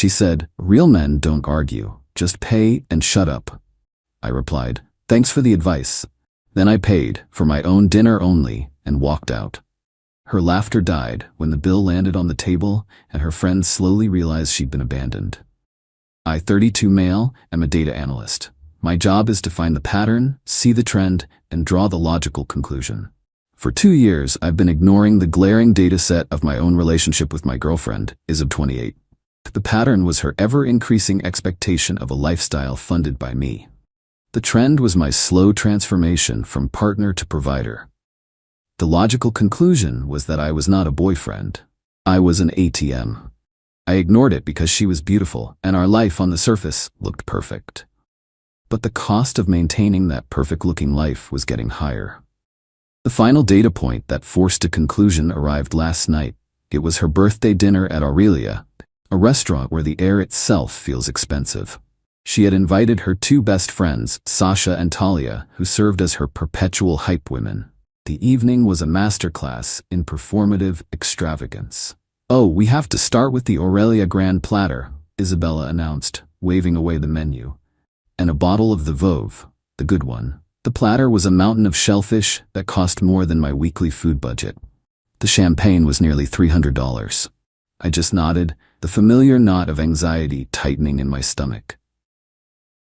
She said, "Real men don't argue. Just pay and shut up." I replied, "Thanks for the advice." Then I paid, for my own dinner only, and walked out. Her laughter died when the bill landed on the table and her friends slowly realized she'd been abandoned. I, 32 male, am a data analyst. My job is to find the pattern, see the trend, and draw the logical conclusion. For 2 years, I've been ignoring the glaring data set of my own relationship with my girlfriend, Isab, 28. The pattern was her ever-increasing expectation of a lifestyle funded by me. The trend was my slow transformation from partner to provider. The logical conclusion was that I was not a boyfriend. I was an ATM. I ignored it because she was beautiful and our life on the surface looked perfect. But the cost of maintaining that perfect-looking life was getting higher. The final data point that forced a conclusion arrived last night. It was her birthday dinner at Aurelia, a restaurant where the air itself feels expensive. She had invited her 2 best friends, Sasha and Talia, who served as her perpetual hype women. The evening was a masterclass in performative extravagance. "Oh, we have to start with the Aurelia Grand Platter," Isabella announced, waving away the menu. "And a bottle of the Veuve, the good one." The platter was a mountain of shellfish that cost more than my weekly food budget. The champagne was nearly $300. I just nodded, the familiar knot of anxiety tightening in my stomach.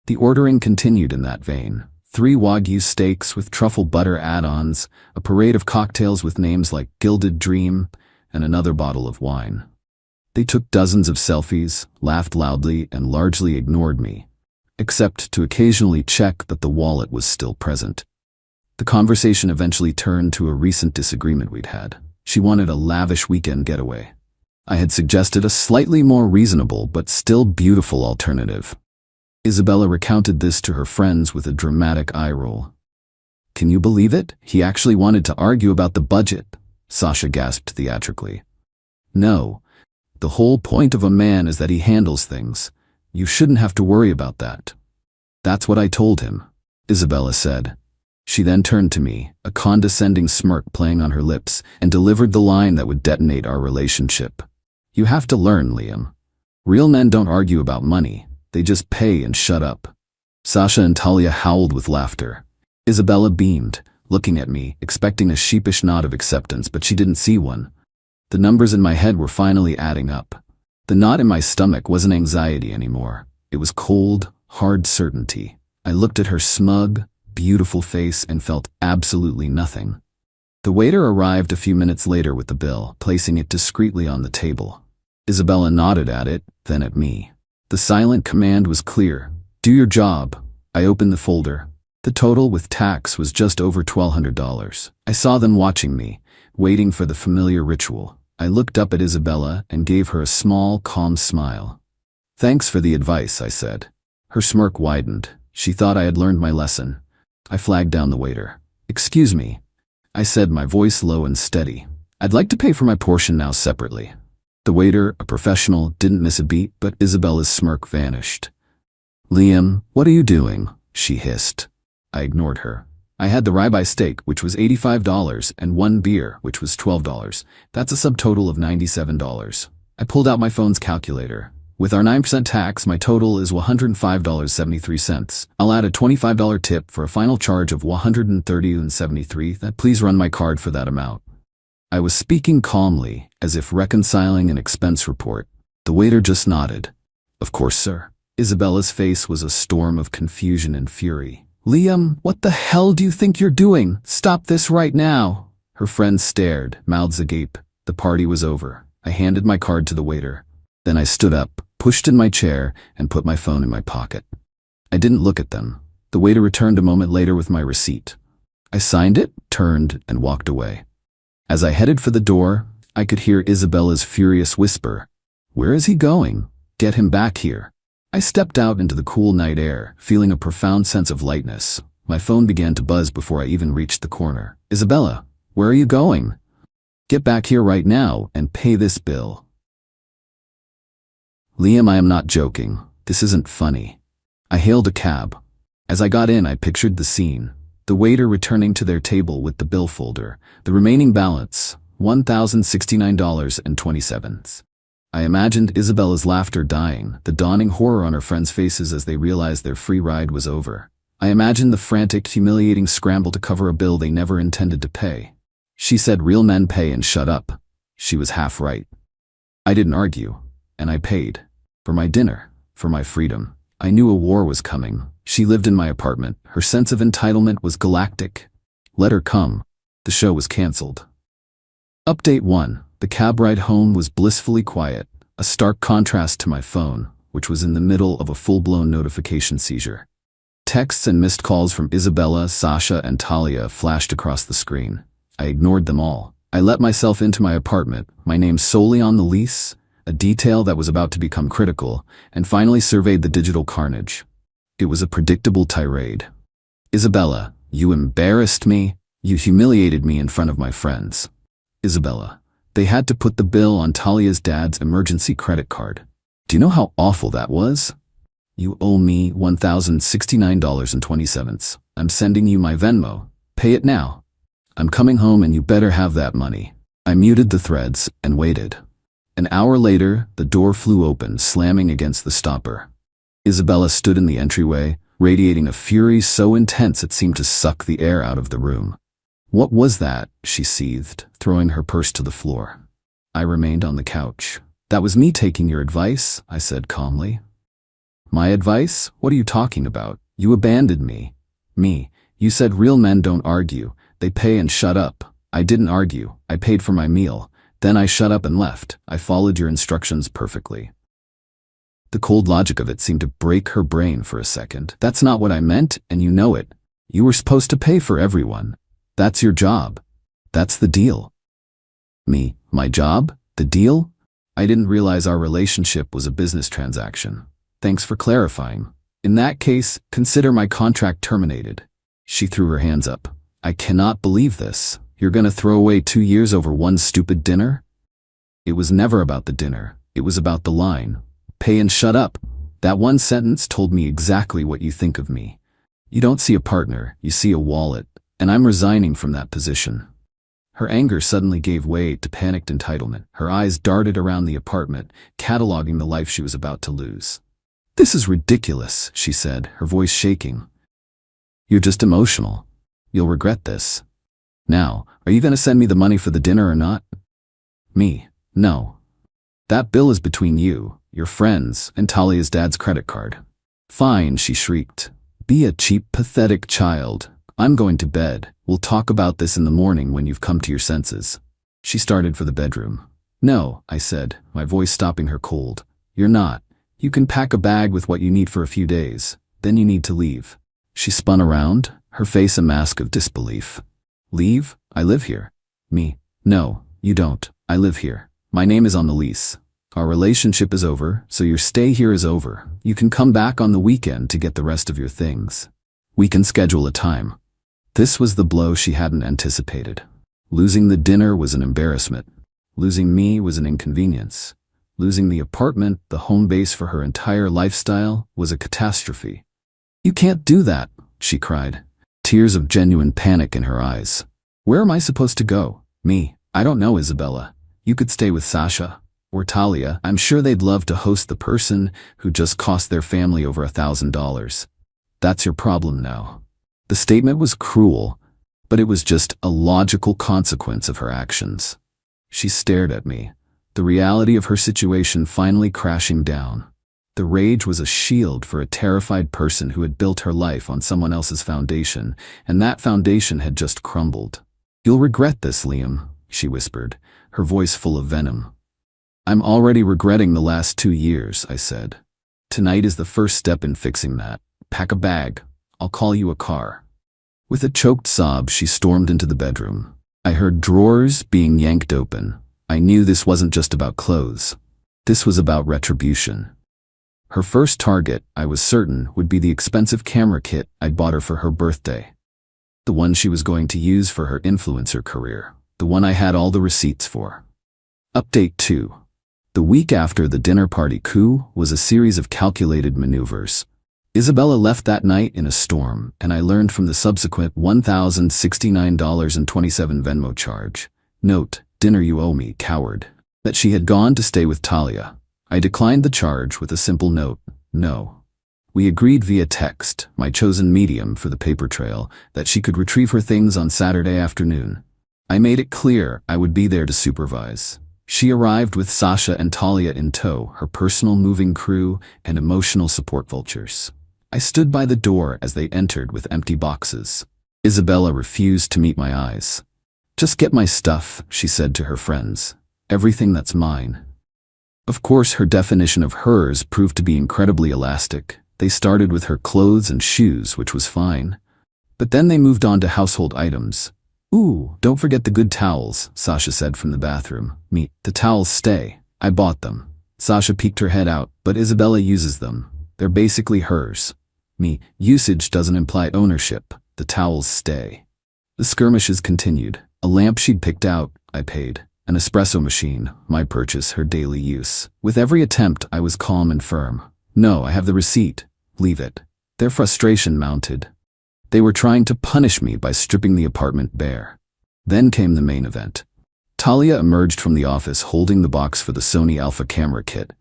The ordering continued in that vein. 3 Wagyu steaks with truffle butter add-ons, a parade of cocktails with names like Gilded Dream, and another bottle of wine. They took dozens of selfies, laughed loudly, and largely ignored me, except to occasionally check that the wallet was still present. The conversation eventually turned to a recent disagreement we'd had. She wanted a lavish weekend getaway. I had suggested a slightly more reasonable but still beautiful alternative. Isabella recounted this to her friends with a dramatic eye roll. "Can you believe it? He actually wanted to argue about the budget," Sasha gasped theatrically. "No. The whole point of a man is that he handles things. You shouldn't have to worry about that." "That's what I told him," Isabella said. She then turned to me, a condescending smirk playing on her lips, and delivered the line that would detonate our relationship. "You have to learn, Liam. Real men don't argue about money. They just pay and shut up." Sasha and Talia howled with laughter. Isabella beamed, looking at me, expecting a sheepish nod of acceptance, but she didn't see one. The numbers in my head were finally adding up. The knot in my stomach wasn't anxiety anymore. It was cold, hard certainty. I looked at her smug, beautiful face and felt absolutely nothing. The waiter arrived a few minutes later with the bill, placing it discreetly on the table. Isabella nodded at it, then at me. The silent command was clear. "Do your job." I opened the folder. The total with tax was just over $1,200. I saw them watching me, waiting for the familiar ritual. I looked up at Isabella and gave her a small, calm smile. "Thanks for the advice," I said. Her smirk widened. She thought I had learned my lesson. I flagged down the waiter. "Excuse me," I said, my voice low and steady. "I'd like to pay for my portion now separately." The waiter, a professional, didn't miss a beat, but Isabella's smirk vanished. "Liam, what are you doing?" she hissed. I ignored her. I had the ribeye steak, which was $85, and 1 beer, which was $12. That's a subtotal of $97. I pulled out my phone's calculator. With our 9% tax, my total is $105.73. I'll add a $25 tip for a final charge of $130.73. Please run my card for that amount. I was speaking calmly, as if reconciling an expense report. The waiter just nodded. "Of course, sir." Isabella's face was a storm of confusion and fury. "Liam, what the hell do you think you're doing? Stop this right now." Her friends stared, mouths agape. The party was over. I handed my card to the waiter. Then I stood up, pushed in my chair, and put my phone in my pocket. I didn't look at them. The waiter returned a moment later with my receipt. I signed it, turned, and walked away. As I headed for the door, I could hear Isabella's furious whisper, "Where is he going? Get him back here." I stepped out into the cool night air, feeling a profound sense of lightness. My phone began to buzz before I even reached the corner. "Isabella, where are you going? Get back here right now and pay this bill." "Liam, I am not joking. This isn't funny." I hailed a cab. As I got in, I pictured the scene. The waiter returning to their table with the bill folder. The remaining balance, $1,069.27. I imagined Isabella's laughter dying, the dawning horror on her friends' faces as they realized their free ride was over. I imagined the frantic, humiliating scramble to cover a bill they never intended to pay. She said real men pay and shut up. She was half right. I didn't argue, and I paid. For my dinner, for my freedom. I knew a war was coming. She lived in my apartment. Her sense of entitlement was galactic. Let her come. The show was cancelled. Update 1. The cab ride home was blissfully quiet, a stark contrast to my phone, which was in the middle of a full-blown notification seizure. Texts and missed calls from Isabella, Sasha, and Talia flashed across the screen. I ignored them all. I let myself into my apartment, my name solely on the lease, a detail that was about to become critical, and finally surveyed the digital carnage. It was a predictable tirade. Isabella, you embarrassed me. You humiliated me in front of my friends. Isabella, they had to put the bill on Talia's dad's emergency credit card. Do you know how awful that was? You owe me $1,069.20. I'm sending you my Venmo. Pay it now. I'm coming home and you better have that money. I muted the threads and waited. An hour later, the door flew open, slamming against the stopper. Isabella stood in the entryway, radiating a fury so intense it seemed to suck the air out of the room. What was that? She seethed, throwing her purse to the floor. I remained on the couch. That was me taking your advice, I said calmly. My advice? What are you talking about? You abandoned me. Me. You said real men don't argue. They pay and shut up. I didn't argue. I paid for my meal. Then I shut up and left. I followed your instructions perfectly. The cold logic of it seemed to break her brain for a second. That's not what I meant, and you know it. You were supposed to pay for everyone. That's your job. That's the deal. Me, my job? The deal? I didn't realize our relationship was a business transaction. Thanks for clarifying. In that case, consider my contract terminated. She threw her hands up. I cannot believe this. You're gonna throw away 2 years over one stupid dinner? It was never about the dinner. It was about the line. Pay and shut up. That one sentence told me exactly what you think of me. You don't see a partner, you see a wallet. And I'm resigning from that position. Her anger suddenly gave way to panicked entitlement. Her eyes darted around the apartment, cataloging the life she was about to lose. This is ridiculous, she said, her voice shaking. You're just emotional. You'll regret this. Now, are you going to send me the money for the dinner or not? Me, no. That bill is between you, your friends, and Talia's dad's credit card. Fine, she shrieked. Be a cheap, pathetic child. I'm going to bed. We'll talk about this in the morning when you've come to your senses. She started for the bedroom. No, I said, my voice stopping her cold. You're not. You can pack a bag with what you need for a few days. Then you need to leave. She spun around, her face a mask of disbelief. Leave? I live here. Me. No, you don't. I live here. My name is on the lease. Our relationship is over, so your stay here is over. You can come back on the weekend to get the rest of your things. We can schedule a time. This was the blow she hadn't anticipated. Losing the dinner was an embarrassment. Losing me was an inconvenience. Losing the apartment, the home base for her entire lifestyle, was a catastrophe. You can't do that, she cried, tears of genuine panic in her eyes. Where am I supposed to go? Me. I don't know, Isabella. You could stay with Sasha. Or Talia. I'm sure they'd love to host the person who just cost their family over $1,000. That's your problem now. The statement was cruel, but it was just a logical consequence of her actions. She stared at me, the reality of her situation finally crashing down. The rage was a shield for a terrified person who had built her life on someone else's foundation, and that foundation had just crumbled. You'll regret this, Liam, she whispered, her voice full of venom. I'm already regretting the last 2 years, I said. Tonight is the first step in fixing that. Pack a bag. I'll call you a car. With a choked sob, she stormed into the bedroom. I heard drawers being yanked open. I knew this wasn't just about clothes. This was about retribution. Her first target, I was certain, would be the expensive camera kit I'd bought her for her birthday. The one she was going to use for her influencer career. The one I had all the receipts for. Update 2. The week after the dinner party coup was a series of calculated maneuvers. Isabella left that night in a storm, and I learned from the subsequent $1,069.27 Venmo charge. Note, dinner you owe me, coward. that she had gone to stay with Talia. I declined the charge with a simple note, no. We agreed via text, my chosen medium for the paper trail, that she could retrieve her things on Saturday afternoon. I made it clear I would be there to supervise. She arrived with Sasha and Talia in tow, her personal moving crew and emotional support vultures. I stood by the door as they entered with empty boxes. Isabella refused to meet my eyes. Just get my stuff, she said to her friends. Everything that's mine. Of course, her definition of hers proved to be incredibly elastic. They started with her clothes and shoes, which was fine. But then they moved on to household items. Ooh, don't forget the good towels, Sasha said from the bathroom. Me, the towels stay. I bought them. Sasha peeked her head out, but Isabella uses them. They're basically hers. Me, usage doesn't imply ownership. The towels stay. The skirmishes continued. A lamp she'd picked out, I paid. An espresso machine, my purchase, her daily use. With every attempt, I was calm and firm. No, I have the receipt. Leave it. Their frustration mounted. They were trying to punish me by stripping the apartment bare. Then came the main event. Talia emerged from the office holding the box for the Sony Alpha camera kit,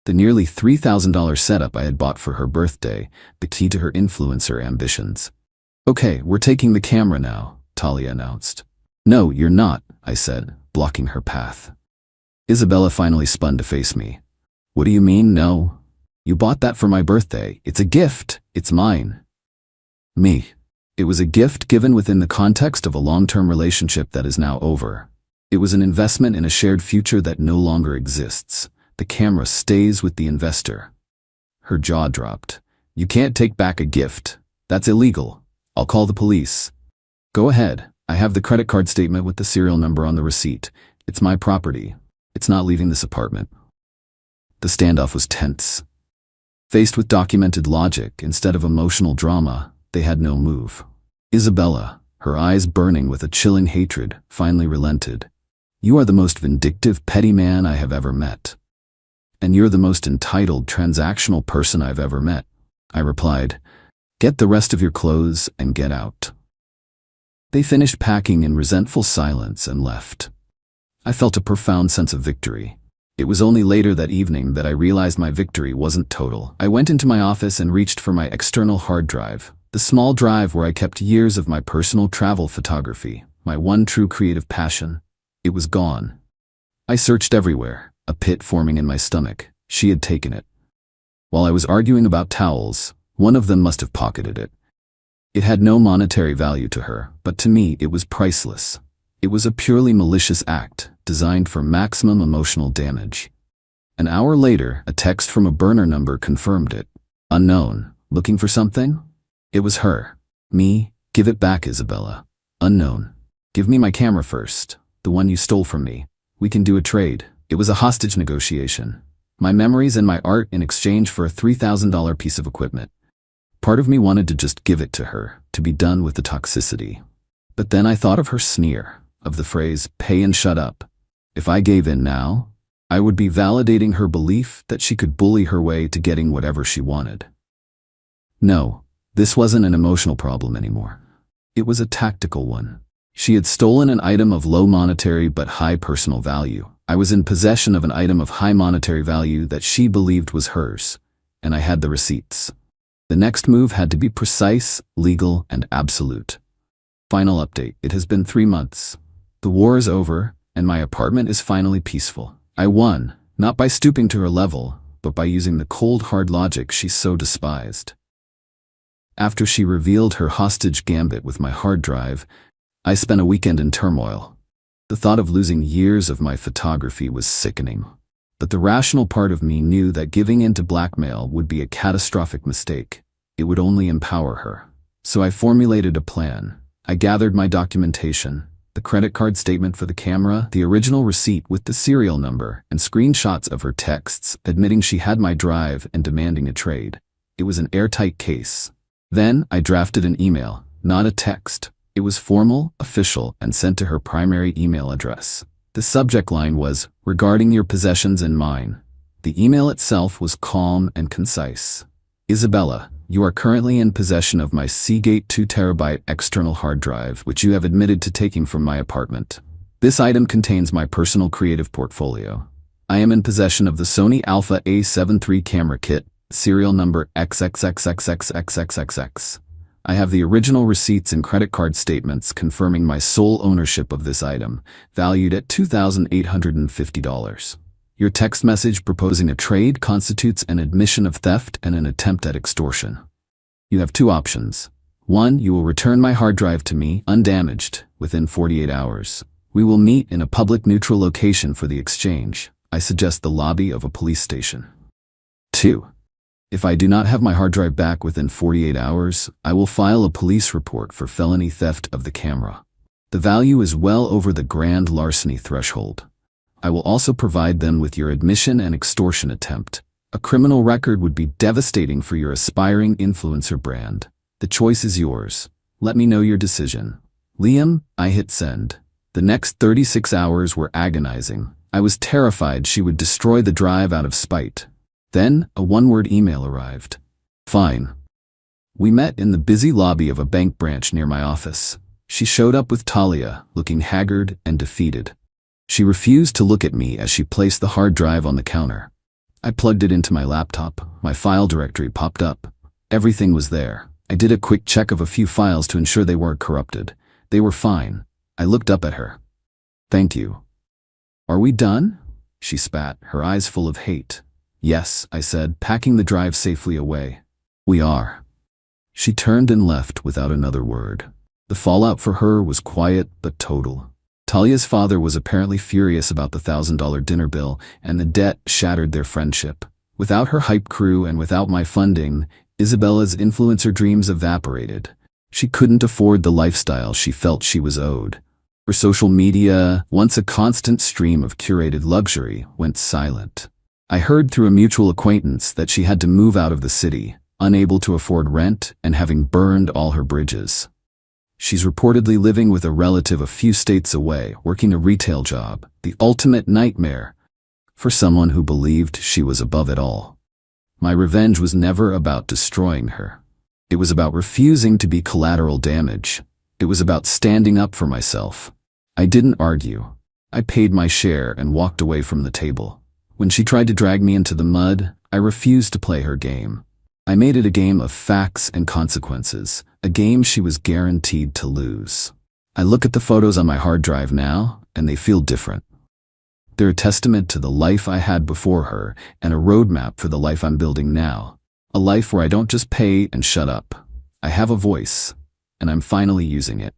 the nearly $3,000 setup I had bought for her birthday, the key to her influencer ambitions. Okay, we're taking the camera now, Talia announced. No, you're not, I said, blocking her path. Isabella finally spun to face me. What do you mean, no? You bought that for my birthday. It's a gift. It's mine. Me. It was a gift given within the context of a long-term relationship that is now over. It was an investment in a shared future that no longer exists. The camera stays with the investor. Her jaw dropped. You can't take back a gift. That's illegal. I'll call the police. Go ahead. I have the credit card statement with the serial number on the receipt. It's my property. It's not leaving this apartment. The standoff was tense. Faced with documented logic instead of emotional drama, they had no move. Isabella, her eyes burning with a chilling hatred, finally relented. You are the most vindictive, petty man I have ever met. And you're the most entitled, transactional person I've ever met. I replied, get the rest of your clothes and get out. They finished packing in resentful silence and left. I felt a profound sense of victory. It was only later that evening that I realized my victory wasn't total. I went into my office and reached for my external hard drive, the small drive where I kept years of my personal travel photography, my one true creative passion. It was gone. I searched everywhere, a pit forming in my stomach. She had taken it. While I was arguing about towels, one of them must have pocketed it. It had no monetary value to her, but to me it was priceless. It was a purely malicious act, designed for maximum emotional damage. An hour later, a text from a burner number confirmed it. Unknown. Looking for something? It was her. Me. Give it back, Isabella. Unknown. Give me my camera first. The one you stole from me. We can do a trade. It was a hostage negotiation. My memories and my art in exchange for a $3,000 piece of equipment. Part of me wanted to just give it to her, to be done with the toxicity. But then I thought of her sneer, of the phrase, pay and shut up. If I gave in now, I would be validating her belief that she could bully her way to getting whatever she wanted. No, this wasn't an emotional problem anymore. It was a tactical one. She had stolen an item of low monetary but high personal value. I was in possession of an item of high monetary value that she believed was hers, and I had the receipts. The next move had to be precise, legal, and absolute. Final update. It has been 3 months. The war is over, and my apartment is finally peaceful. I won, not by stooping to her level, but by using the cold, hard logic she so despised. After she revealed her hostage gambit with my hard drive, I spent a weekend in turmoil. The thought of losing years of my photography was sickening. But the rational part of me knew that giving in to blackmail would be a catastrophic mistake. It would only empower her. So I formulated a plan. I gathered my documentation, the credit card statement for the camera, the original receipt with the serial number, and screenshots of her texts admitting she had my drive and demanding a trade. It was an airtight case. Then I drafted an email, not a text. It was formal, official, and sent to her primary email address. The subject line was, regarding your possessions and mine. The email itself was calm and concise. Isabella, you are currently in possession of my Seagate 2 terabyte external hard drive, which you have admitted to taking from my apartment. This item contains my personal creative portfolio. I am in possession of the Sony Alpha A7 III camera kit, serial number XXXXXXXXX. I have the original receipts and credit card statements confirming my sole ownership of this item, valued at $2,850. Your text message proposing a trade constitutes an admission of theft and an attempt at extortion. You have two options. 1. You will return my hard drive to me, undamaged, within 48 hours. We will meet in a public neutral location for the exchange. I suggest the lobby of a police station. 2. If I do not have my hard drive back within 48 hours, I will file a police report for felony theft of the camera. The value is well over the grand larceny threshold. I will also provide them with your admission and extortion attempt. A criminal record would be devastating for your aspiring influencer brand. The choice is yours. Let me know your decision. Liam, I hit send. The next 36 hours were agonizing. I was terrified she would destroy the drive out of spite. Then, a one-word email arrived. Fine. We met in the busy lobby of a bank branch near my office. She showed up with Talia, looking haggard and defeated. She refused to look at me as she placed the hard drive on the counter. I plugged it into my laptop. My file directory popped up. Everything was there. I did a quick check of a few files to ensure they weren't corrupted. They were fine. I looked up at her. Thank you. Are we done? She spat, her eyes full of hate. Yes, I said, packing the drive safely away. We are. She turned and left without another word. The fallout for her was quiet but total. Talia's father was apparently furious about the $1,000 dinner bill, and the debt shattered their friendship. Without her hype crew and without my funding, Isabella's influencer dreams evaporated. She couldn't afford the lifestyle she felt she was owed. Her social media, once a constant stream of curated luxury, went silent. I heard through a mutual acquaintance that she had to move out of the city, unable to afford rent and having burned all her bridges. She's reportedly living with a relative a few states away, working a retail job, the ultimate nightmare for someone who believed she was above it all. My revenge was never about destroying her. It was about refusing to be collateral damage. It was about standing up for myself. I didn't argue. I paid my share and walked away from the table. When she tried to drag me into the mud, I refused to play her game. I made it a game of facts and consequences, a game she was guaranteed to lose. I look at the photos on my hard drive now, and they feel different. They're a testament to the life I had before her and a roadmap for the life I'm building now. A life where I don't just pay and shut up. I have a voice, and I'm finally using it.